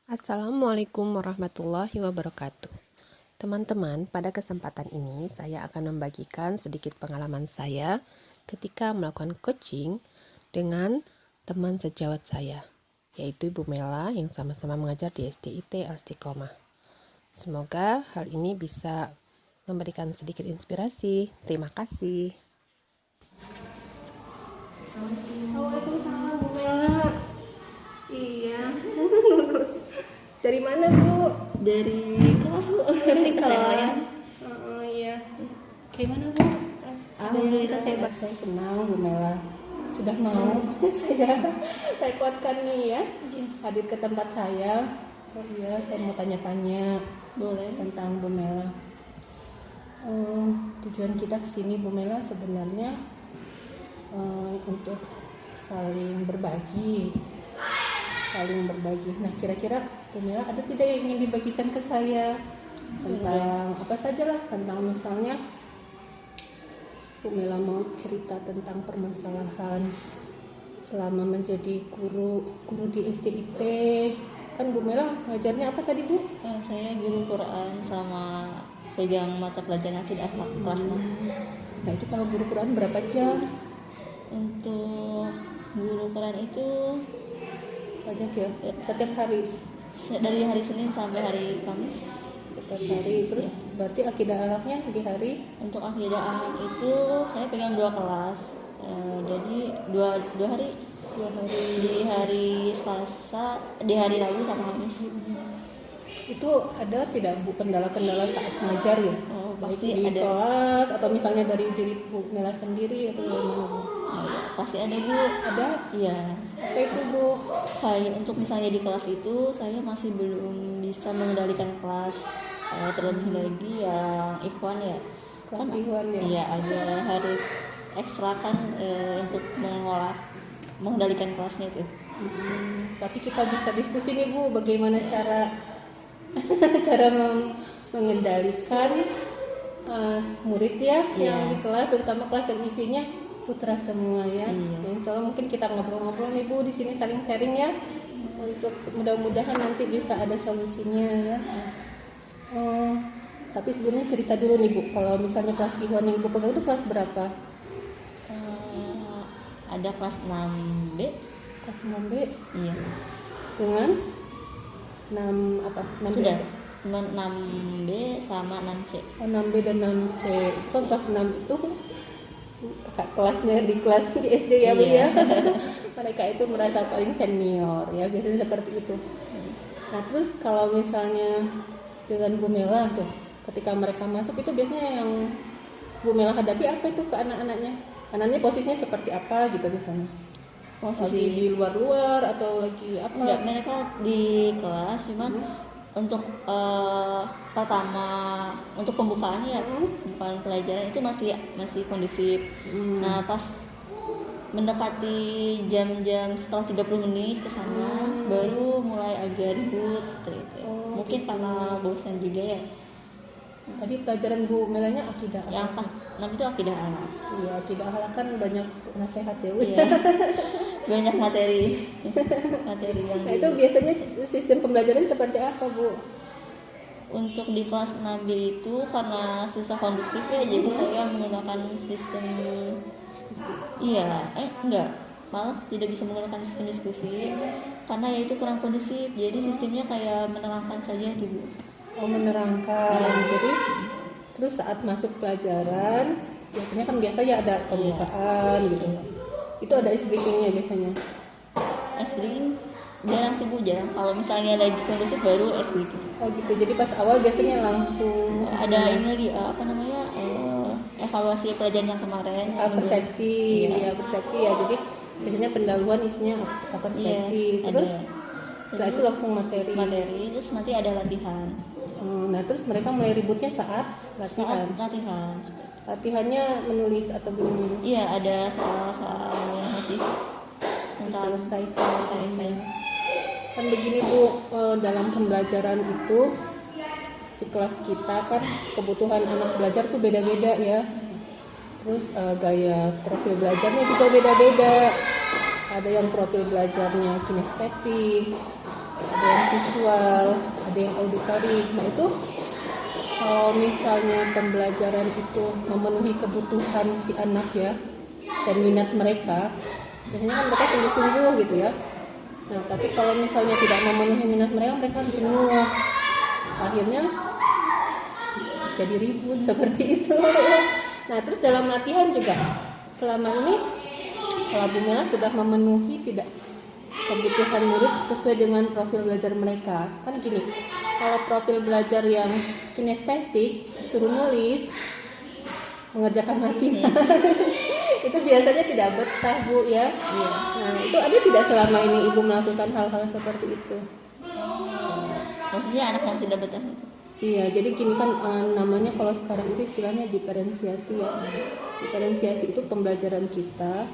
Assalamualaikum warahmatullahi wabarakatuh. Teman-teman, pada kesempatan ini saya akan membagikan sedikit pengalaman saya ketika melakukan coaching dengan teman sejawat saya, yaitu Ibu Mela yang sama-sama mengajar di SDIT Al-Istiqomah. Semoga hal ini bisa memberikan sedikit inspirasi. Terima kasih. Waalaikumsalam Bu Mela. Iya. Dari mana Bu? Dari kelas Bu. Dari kelas. Iya. Kayak mana Bu? Ada yang bisa saya bantu? Saya senang Bu Mela sudah mau saya kuatkan nih ya hadir ke tempat saya. Oh iya, saya mau tanya-tanya boleh tentang Bu Mela. Tujuan kita kesini Bu Mela sebenarnya untuk saling berbagi. Nah, kira-kira Bu Mela ada tidak yang ingin dibagikan ke saya tentang apa saja lah, tentang misalnya Bu Mela mau cerita tentang permasalahan selama menjadi guru di SDIT. Kan Bu Mela ngajarnya apa tadi Bu? Saya guru Quran sama pegang mata pelajaran akidah akhlak kelas 6. Nah, itu kalau guru Quran berapa jam? Untuk guru Quran itu Banyak ya? Setiap hari? dari hari Senin sampai hari Kamis. Setiap hari. Terus berarti akidah akhlaknya di hari? Untuk akidah akhlak itu saya pegang 2 kelas. Jadi dua hari. 2 hari. Di hari Selasa, di hari Rabu sama Kamis. Itu ada tidak Bu kendala-kendala saat mengajar ya? Oh, Baik pasti di ada. kelas atau misalnya dari diri Bu Mela sendiri atau gimana Bu? Pasti ada Bu. Ada? Iya. Apa itu Bu? Kayak untuk misalnya di kelas itu saya masih belum bisa mengendalikan kelas. Terlebih lagi yang ikhwan ya. Kelas Ikhwan ya? Iya, ada harus ekstra kan untuk mengendalikan kelasnya itu. Tapi kita bisa diskusi nih Bu, bagaimana cara mengendalikan murid ya yang di kelas, terutama kelas yang isinya putra semua ya. Insya Allah mungkin kita ngobrol-ngobrol nih Bu di sini, saling sharing ya, untuk mudah-mudahan nanti bisa ada solusinya ya. Tapi sebelumnya cerita dulu nih Bu, kalau misalnya kelas Ikhwan yang Ibu pegang itu kelas berapa? Ada kelas 6B. Kelas 6B. Iya. Dengan 6 apa? 6B Sudah. aja? Cuma 6B sama 6C. 6B dan 6C itu kan kelas 6 itu kakak kelasnya di kelas di SD ya Bu ya. Mereka itu merasa paling senior ya, biasanya seperti itu. Nah terus kalau misalnya dengan Bu Mela tuh, ketika mereka masuk itu biasanya yang Bu Mela hadapi apa itu ke anak-anaknya? Anaknya posisinya seperti apa gitu misalnya? Lagi di luar atau lagi apa? Enggak, mereka di kelas cuman untuk pertama untuk pembukaan ya, pembukaan pelajaran itu masih kondusif. Nah, pas mendekati jam-jam setelah 30 menit ke sana baru mulai agak ribut seperti itu. Mungkin karena bosan juga ya. Tadi pelajaran Bu Melanya akidah Yang pas 6 itu akidah anak. Iya, akidah akhlak kan banyak nasihat ya Bu. Iya. Banyak materi yang Nah itu biasanya sistem pembelajaran seperti apa Bu? untuk di kelas 6B itu karena susah kondusif ya, jadi saya menggunakan sistem enggak, malah tidak bisa menggunakan sistem diskusi karena ya itu kurang kondusif, jadi sistemnya kayak menerangkan saja tuh Bu. Oh, menerangkan. Jadi terus saat masuk pelajaran biasanya kan biasa ya ada pembukaan gitu. Itu ada ice breaking-nya biasanya. Ice breaking jarang sih Bu, jarang. Kalau misalnya lagi kondusif baru ice breaking. Oh gitu. Jadi pas awal biasanya langsung Ada ini lagi evaluasi pelajaran yang kemarin. persepsi, persepsi ya. Jadi biasanya pendahuluan isinya apa persepsi. Terus setelah itu langsung materi. Terus nanti ada latihan. Nah terus mereka mulai ributnya saat latihan. Latihannya menulis atau belum? Iya, ada soal yang harus selesai. Kan begini Bu, dalam pembelajaran itu di kelas kita kan kebutuhan anak belajar tuh beda-beda ya. Terus gaya profil belajarnya juga beda-beda. Ada yang profil belajarnya kinestetik, ada ada yang visual, ada yang auditory. Nah itu kalau misalnya pembelajaran itu memenuhi kebutuhan si anak ya dan minat mereka, biasanya kan mereka sungguh-sungguh gitu ya. Nah tapi kalau misalnya tidak memenuhi minat mereka, mereka jenuh, akhirnya jadi ribut seperti itu. Nah terus dalam latihan juga selama ini kalau Bu Mela sudah memenuhi tidak kebutuhan murid sesuai dengan profil belajar mereka. Kan gini, kalau profil belajar yang kinestetik suruh nulis, mengerjakan latihan itu biasanya tidak betah Bu ya. Nah itu ada tidak selama ini Ibu melakukan hal-hal seperti itu? Maksudnya anak yang tidak betah itu? Iya, jadi gini kan namanya kalau sekarang itu istilahnya diferensiasi ya. Diferensiasi itu pembelajaran kita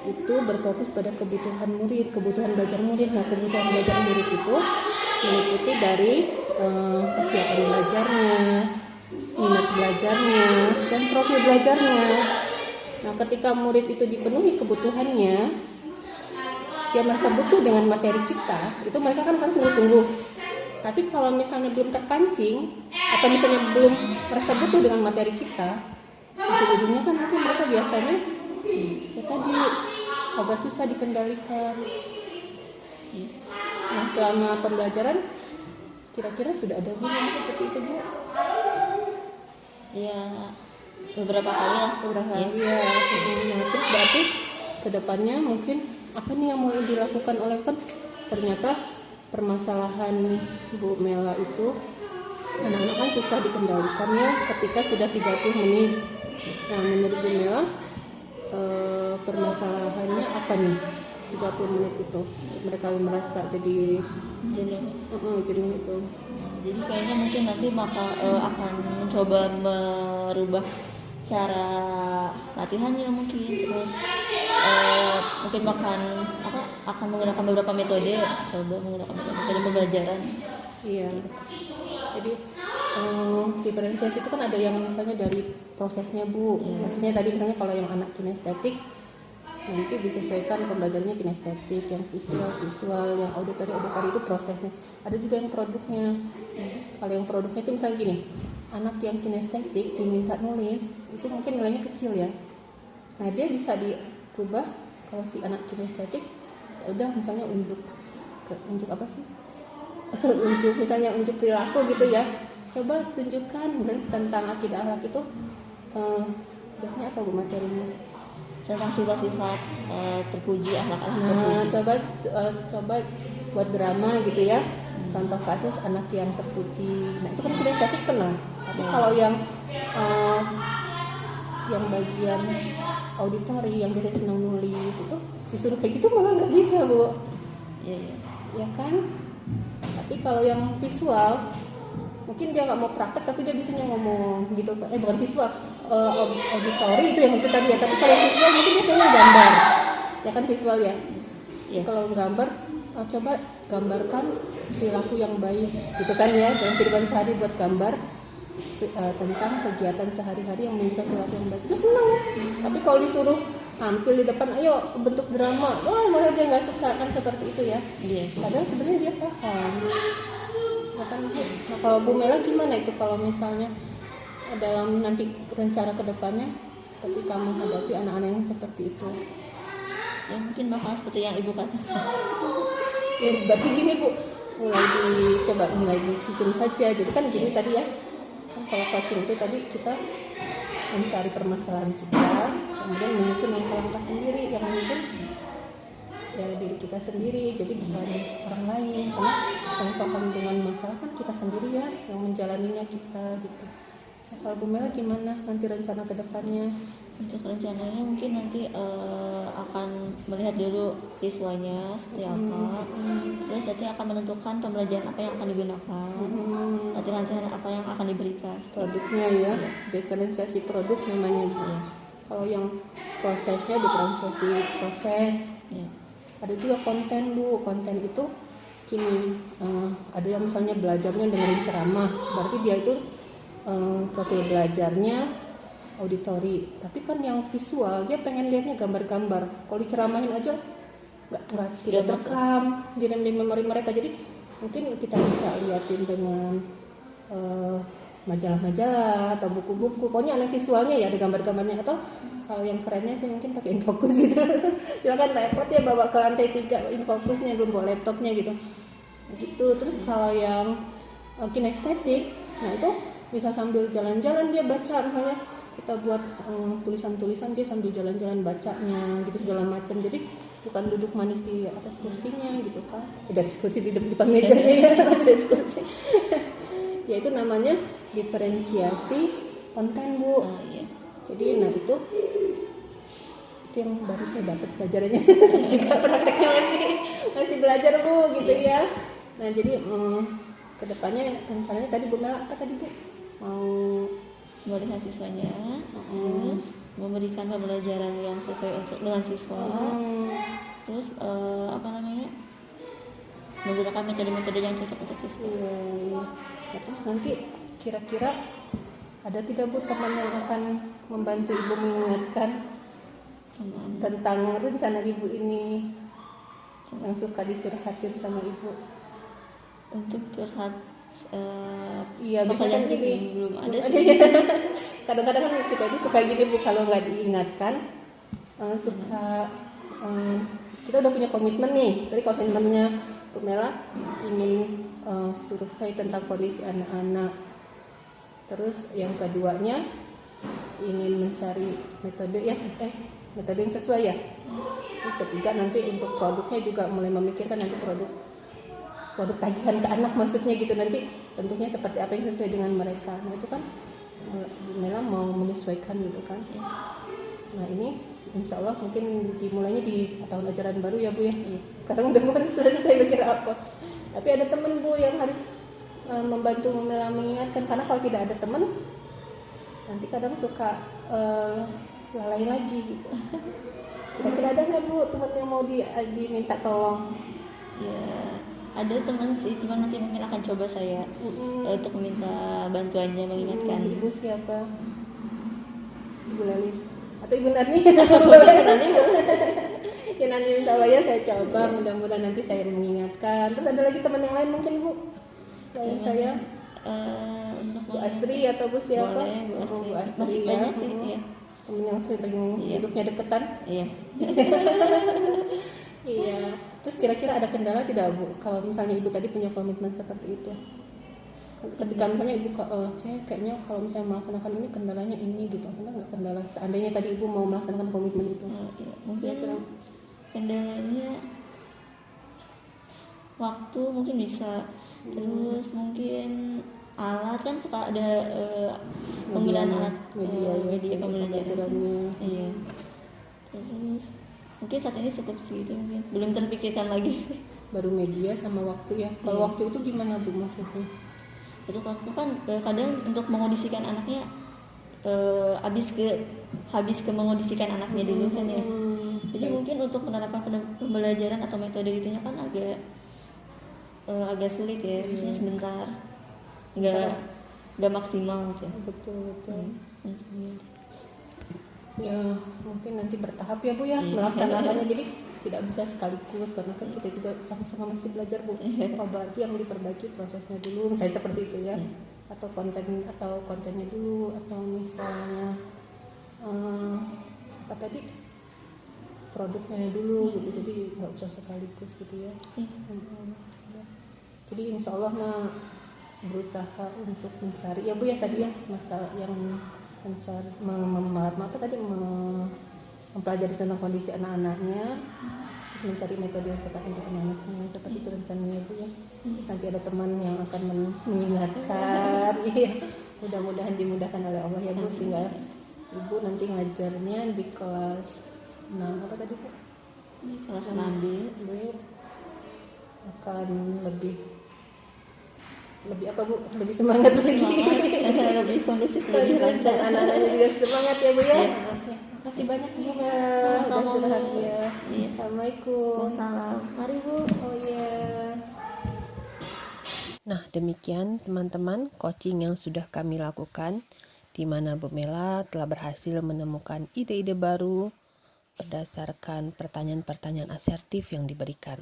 itu berfokus pada kebutuhan murid, kebutuhan belajar murid. Nah, kebutuhan belajar murid itu meliputi dari kesiapan belajarnya, minat belajarnya, dan profil belajarnya. Nah, ketika murid itu dipenuhi kebutuhannya, dia merasa butuh dengan materi kita, itu mereka kan sungguh-sungguh. Tapi kalau misalnya belum terpancing atau misalnya belum merasa butuh dengan materi kita, ujung-ujungnya kan nanti mereka biasanya ya tadi agak susah dikendalikan. Nah selama pembelajaran kira-kira sudah ada Bu yang seperti itu Bu? Ya beberapa kali lah. Beberapa kali ya. Nah terus berarti kedepannya mungkin apa nih yang mau dilakukan oleh kan ternyata permasalahan Bu Mela itu anak-anak kan susah dikendalikan ya ketika sudah 30 menit. Nah menurut Bu Mela permasalahannya apa nih 30 menit itu mereka merasa jadi jenuh itu. Jadi kayaknya mungkin nanti akan mencoba merubah cara latihannya mungkin, terus mungkin akan menggunakan beberapa metode, coba menggunakan metode pembelajaran. Iya. Jadi diferensiasi itu kan ada yang misalnya dari prosesnya Bu. Prosesnya tadi misalnya kalau yang anak kinestetik nanti disesuaikan pembelajarannya kinestetik, yang visual, yang auditory itu prosesnya. Ada juga yang produknya. Kalau yang produknya itu misalnya gini, anak yang kinestetik diminta nulis itu mungkin nilainya kecil ya. Nah dia bisa dirubah kalau si anak kinestetik udah misalnya unjuk apa sih? unjuk perilaku gitu ya. Coba tunjukkan tentang akidah akhlak itu biasanya apa Bu materinya? Tentang sifat-sifat terpuji, akhlak-akhlak Nah, terpuji. coba buat drama gitu ya. Contoh kasus anak yang terpuji. Nah, itu kan kinestetik pernah. Tapi kalau yang bagian auditori yang biasanya senang nulis itu disuruh kayak gitu malah nggak bisa Bu. Iya. Ya kan? Tapi kalau yang visual mungkin dia nggak mau praktek tapi dia bisanya ngomong gitu. Bukan visual, auditory itu yang itu tadi ya. Tapi kalau visual mungkin biasanya gambar. Ya kan visual ya. Iya. Kalau gambar coba gambarkan perilaku yang baik gitu kan ya dalam kehidupan sehari, buat gambar tentang kegiatan sehari-hari yang menunjukkan perilaku yang baik itu senang. Tapi kalau disuruh tampil di depan, ayo bentuk drama, wah malah dia nggak suka kan seperti itu ya. Iya. Padahal sebenarnya dia paham. Ya kan Bu. Nah kalau Bu Mela gimana itu kalau misalnya dalam nanti rencana kedepannya ketika menghadapi anak-anak yang seperti itu? Ya mungkin bakal seperti yang Ibu katakan. Ya, berarti gini Bu, mulai disusun saja. Jadi kan gini tadi ya, kan kalau coaching itu tadi kita mencari permasalahan kita, kemudian menyusun langkah-langkah sendiri, yang menyusun ya diri kita sendiri, jadi bukan orang lain. Karena yang paham dengan masalah kan kita sendiri ya, yang menjalaninya kita gitu. Nah, kalau Bu Mela gimana nanti rencana kedepannya? Untuk rencananya mungkin nanti akan melihat dulu siswanya seperti apa, terus nanti akan menentukan pembelajaran apa yang akan digunakan, latihan-latihan apa yang akan diberikan. Produknya ya, diferensiasi produk namanya. Ya. Kalau yang prosesnya diferensiasi proses. Ya. Ada juga konten Bu, konten itu gini, ada yang misalnya belajarnya dengan ceramah, berarti dia itu profil belajarnya auditori, tapi kan yang visual dia pengen lihatnya gambar-gambar. Kalau diceramahin aja nggak tidak terekam di memori mereka. Jadi mungkin kita bisa liatin dengan majalah-majalah atau buku-buku, pokoknya ada visualnya ya, ada gambar-gambarnya, atau kalau yang kerennya sih mungkin pakai infocus gitu. Cuma kan repot ya bawa ke lantai 3 infocusnya, belum bawa laptopnya gitu. Terus kalau yang kinestetik, nah itu bisa sambil jalan-jalan dia baca, misalnya kita buat tulisan-tulisan, dia sambil jalan-jalan bacanya gitu segala macam. Jadi bukan duduk manis di atas kursinya gitu kan, ada diskusi di depan mejanya ya. Ada diskusi. Ya itu namanya diferensiasi konten, Bu. Iya. Jadi nah itu yang baru saya dapat pelajarannya. Saya juga prakteknya masih belajar, Bu, gitu ya. Nah jadi kedepannya rencananya tadi Bu Mela apa tadi, Bu? Mau Memori siswanya, terus memberikan pembelajaran yang sesuai dengan siswa, terus menggunakan metode-metode yang cocok untuk siswa. Iya. Nah, terus nanti kira-kira ada tidak, Bu, teman yang akan membantu Ibu mengingatkan tentang rencana Ibu ini, yang suka dicurhatin sama Ibu? Untuk curhat Iya, biasanya kan gini, belum ada ada sih. ya. Kadang-kadang kan kita itu suka gini, Bu, kalau nggak diingatkan, suka kita udah punya komitmen nih. Tadi komitmennya Bu Mela ingin survei tentang kondisi anak-anak. Terus yang keduanya ingin mencari metode metode yang sesuai ya. Terus ketiga nanti untuk produknya juga mulai memikirkan nanti produk tagihan ke anak, maksudnya gitu, nanti tentunya seperti apa yang sesuai dengan mereka. Nah itu kan Mela mau menyesuaikan gitu kan. Nah ini insya Allah mungkin dimulainya di tahun ajaran baru ya, Bu ya. Sekarang udah mau selesai belajar apa, tapi ada temen, Bu, yang harus membantu Mela mengingatkan, karena kalau tidak ada temen nanti kadang suka lalai lagi gitu. Kira-kira ada nggak, Bu, teman yang mau diminta tolong? Ya, ada teman sih, cuma nanti mungkin akan coba saya untuk meminta bantuannya mengingatkan. Ibu siapa? Ibu Lalis atau Ibu Nani? Ya nanti insya Allah ya saya coba, mudah-mudahan nanti saya mengingatkan. Terus ada lagi teman yang lain mungkin, Bu, selain saya? Untuk Bu Astri atau Bu siapa? Boleh, Bu Astri. Bu Astri Masih ya. banyak sih, iya. Temen yang sering hidupnya deketan. Iya. Iya. Terus kira-kira ada kendala tidak, Bu, kalau misalnya Ibu tadi punya komitmen seperti itu? Ketika misalnya Ibu, saya kayaknya kalau misalnya melaksanakan ini kendalanya ini gitu, ada nggak kendala? Seandainya tadi Ibu mau melaksanakan komitmen itu, Iya. Mungkin kendalanya waktu mungkin bisa, terus mungkin alat kan suka ada penggunaan alat media pembelajaran. Iya. Terus mungkin saat ini cukup sih, itu mungkin belum terpikirkan lagi sih. Baru media sama waktu ya. Kalau waktu itu gimana, Bu, maksudnya? Untuk waktu kan kadang untuk mengondisikan anaknya habis ke mengondisikan anaknya dulu kan ya. Jadi mungkin untuk menerapkan pembelajaran atau metode gitunya kan agak sulit ya, maksudnya sebentar, nggak maksimal gitu. Betul. Ya mungkin nanti bertahap ya, Bu ya, melaksanakannya. Jadi tidak bisa sekaligus, karena kan kita juga sama-sama masih belajar, Bu. Berarti yang diperbaiki prosesnya dulu, misalnya seperti itu ya, atau kontennya dulu, atau misalnya apa tadi, produknya dulu gitu. Jadi nggak usah sekaligus gitu ya. Jadi insya Allah berusaha untuk mencari ya, Bu ya, tadi ya, masalah yang mencari mempelajari tentang kondisi anak-anaknya, mencari metode yang tepat untuk anak-anaknya, seperti itu rencananya, Bu ya. Nanti ada teman yang akan mengingatkan. Iya, mudah-mudahan dimudahkan oleh Allah ya, Bu, sehingga Ibu nanti ngajarnya di kelas 6 apa tadi, Bu? Kelas 6B akan lebih apa, Bu? Lebih semangat lagi. Lebih kondusif, lebih lancar. Anak-anaknya juga semangat ya, Bu ya. Makasih banyak, Bu. Sama-sama. Assalamualaikum. Salam. Mari, Bu. Oh iya. Nah, demikian teman-teman coaching yang sudah kami lakukan, di mana Bu Mela telah berhasil menemukan ide-ide baru berdasarkan pertanyaan-pertanyaan asertif yang diberikan.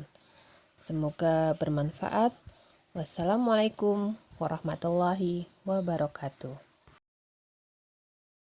Semoga bermanfaat. Wassalamualaikum warahmatullahi wabarakatuh.